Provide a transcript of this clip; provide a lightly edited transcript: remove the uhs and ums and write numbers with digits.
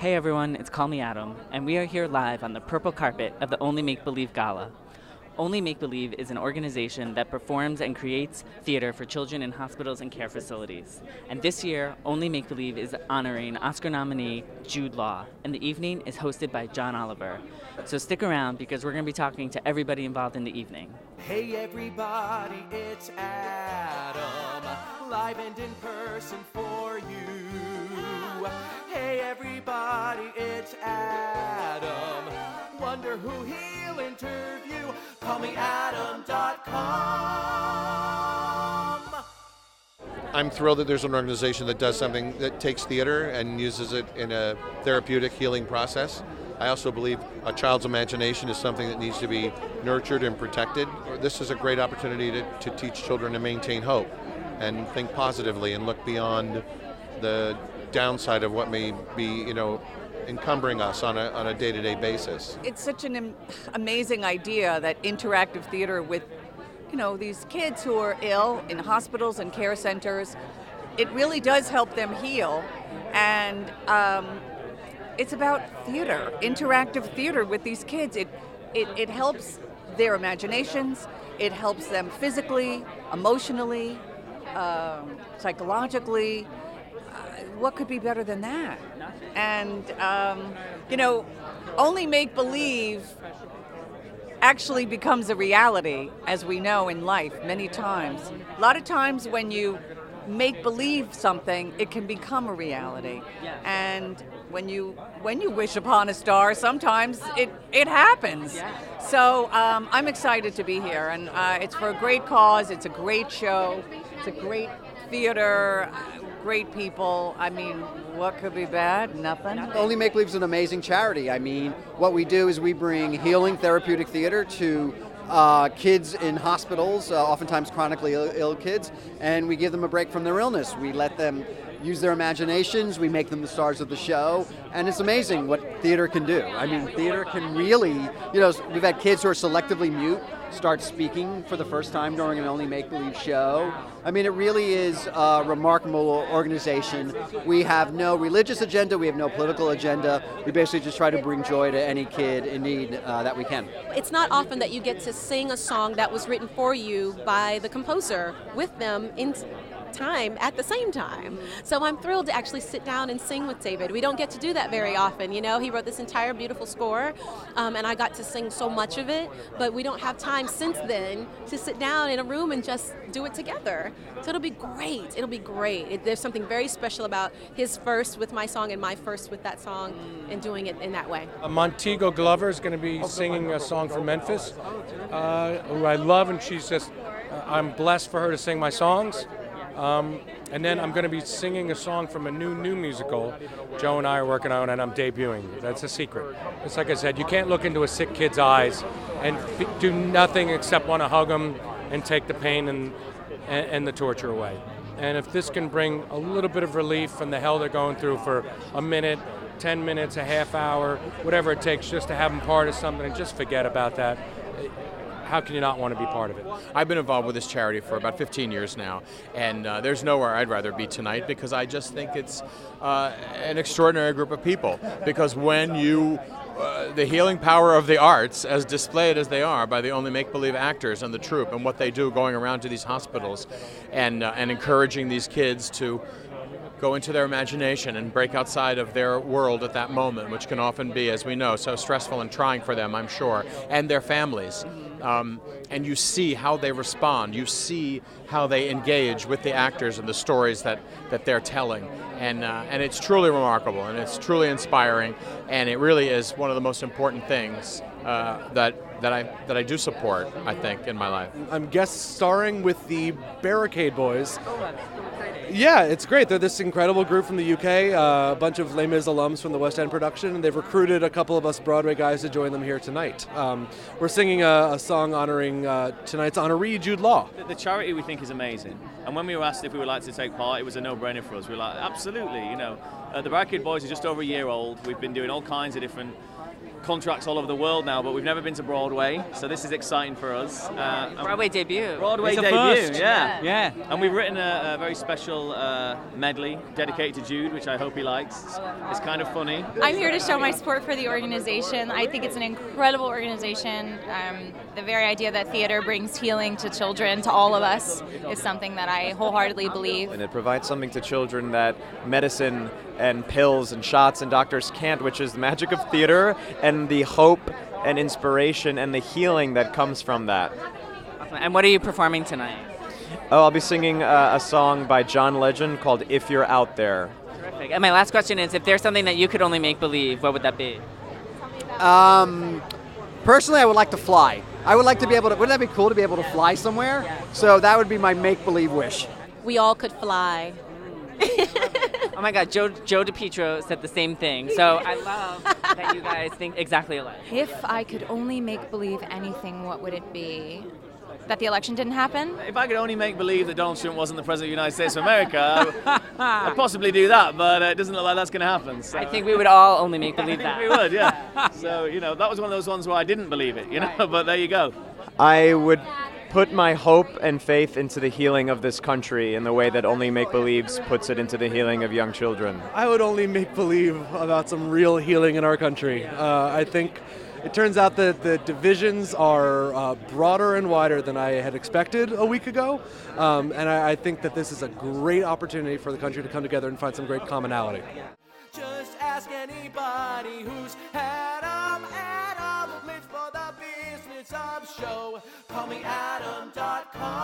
Hey everyone, it's Call Me Adam, and we are here live on the purple carpet of the Only Make Believe Gala. Only Make Believe is an organization that performs and creates theater for children in hospitals and care facilities. And this year, Only Make Believe is honoring Oscar nominee Jude Law, and the evening is hosted by John Oliver. So stick around because we're going to be talking to everybody involved in the evening. Hey everybody, it's Adam, live and in person for you. Hey everybody, it's Adam, wonder who he'll interview. CallMeAdam.com. I'm thrilled that there's an organization that does something that takes theater and uses it in a therapeutic healing process. I also believe a child's imagination is something that needs to be nurtured and protected. This is a great opportunity to teach children to maintain hope and think positively and look beyond the downside of what may be, encumbering us on a day-to-day basis. It's such an amazing idea, that interactive theater with, these kids who are ill in hospitals and care centers. It really does help them heal, and it's about theater, interactive theater with these kids. It helps their imaginations. It helps them physically, emotionally, psychologically. What could be better than that? And, Only Make Believe actually becomes a reality, as we know in life many times. A lot of times when you make believe something, it can become a reality. And when you wish upon a star, sometimes it happens. So I'm excited to be here, and it's for a great cause. It's a great show. It's a great theater. Great people. I mean, what could be bad? Nothing. Only Make Believe is an amazing charity. I mean, what we do is we bring healing therapeutic theater to kids in hospitals, oftentimes chronically ill kids, and we give them a break from their illness. We let them use their imaginations, we make them the stars of the show, and it's amazing what theater can do. I mean, theater can really, we've had kids who are selectively mute start speaking for the first time during an Only Make Believe show. I mean, it really is a remarkable organization. We have no religious agenda, we have no political agenda. We basically just try to bring joy to any kid in need that we can. It's not often that you get to sing a song that was written for you by the composer with them in time at the same time. So I'm thrilled to actually sit down and sing with David. We don't get to do that very often, He wrote this entire beautiful score, and I got to sing so much of it, but we don't have time since then to sit down in a room and just do it together. So it'll be great. There's something very special about his first with my song and my first with that song, and doing it in that way. Montego Glover is going to be singing a song from Memphis, who I love, and she's just, I'm blessed for her to sing my songs. And then I'm going to be singing a song from a new musical Joe and I are working on, and I'm debuting. That's a secret. It's like I said, you can't look into a sick kid's eyes and do nothing except want to hug them and take the pain and the torture away. And if this can bring a little bit of relief from the hell they're going through for a minute, 10 minutes, a half hour, whatever it takes, just to have them part of something and just forget about that, how can you not want to be part of it? I've been involved with this charity for about 15 years now, and there's nowhere I'd rather be tonight, because I just think it's an extraordinary group of people. Because when the healing power of the arts, as displayed as they are by the Only Make Believe actors and the troupe, and what they do going around to these hospitals and encouraging these kids to go into their imagination and break outside of their world at that moment, which can often be, as we know, so stressful and trying for them, I'm sure, and their families. And you see how they respond. You see how they engage with the actors and the stories that they're telling. And it's truly remarkable, and it's truly inspiring, and it really is one of the most important things that I do support, I think, in my life. I'm guest starring with the Barricade boys. Yeah, it's great. They're this incredible group from the UK, a bunch of Les Mis alums from the West End production, and they've recruited a couple of us Broadway guys to join them here tonight. We're singing a song honoring tonight's honoree, Jude Law. The charity we think is amazing, and when we were asked if we would like to take part, it was a no-brainer for us. We were like, absolutely, The Barricade boys are just over a year old. We've been doing all kinds of different contracts all over the world now, but we've never been to Broadway, so this is exciting for us. Broadway debut. Broadway It's a debut, first. yeah. And we've written a very special medley dedicated to Jude, which I hope he likes. It's kind of funny. I'm here to show my support for the organization. I think it's an incredible organization. The very idea that theater brings healing to children, to all of us, is something that I wholeheartedly believe. And it provides something to children that medicine and pills and shots and doctors can't, which is the magic of theater and the hope and inspiration and the healing that comes from that. Awesome. And what are you performing tonight? Oh, I'll be singing a song by John Legend called If You're Out There. Terrific. And my last question is, if there's something that you could only make believe, what would that be? Personally, I would like to fly. I would like to be able to, wouldn't that be cool to be able to fly somewhere? So that would be my make-believe wish. We all could fly. Oh my God, Joe DiPietro said the same thing. So I love that you guys think exactly alike. If I could only make believe anything, what would it be? That the election didn't happen? If I could only make believe that Donald Trump wasn't the President of the United States of America, I'd possibly do that, but it doesn't look like that's going to happen. So. I think we would all only make believe that. We would, yeah. So, that was one of those ones where I didn't believe it, but there you go. I would put my hope and faith into the healing of this country in the way that Only Make Believes puts it into the healing of young children. I would only make believe about some real healing in our country. I think it turns out that the divisions are broader and wider than I had expected a week ago, and I think that this is a great opportunity for the country to come together and find some great commonality. Just ask anybody who's Adam lives for the business of show. Call me Adam.com.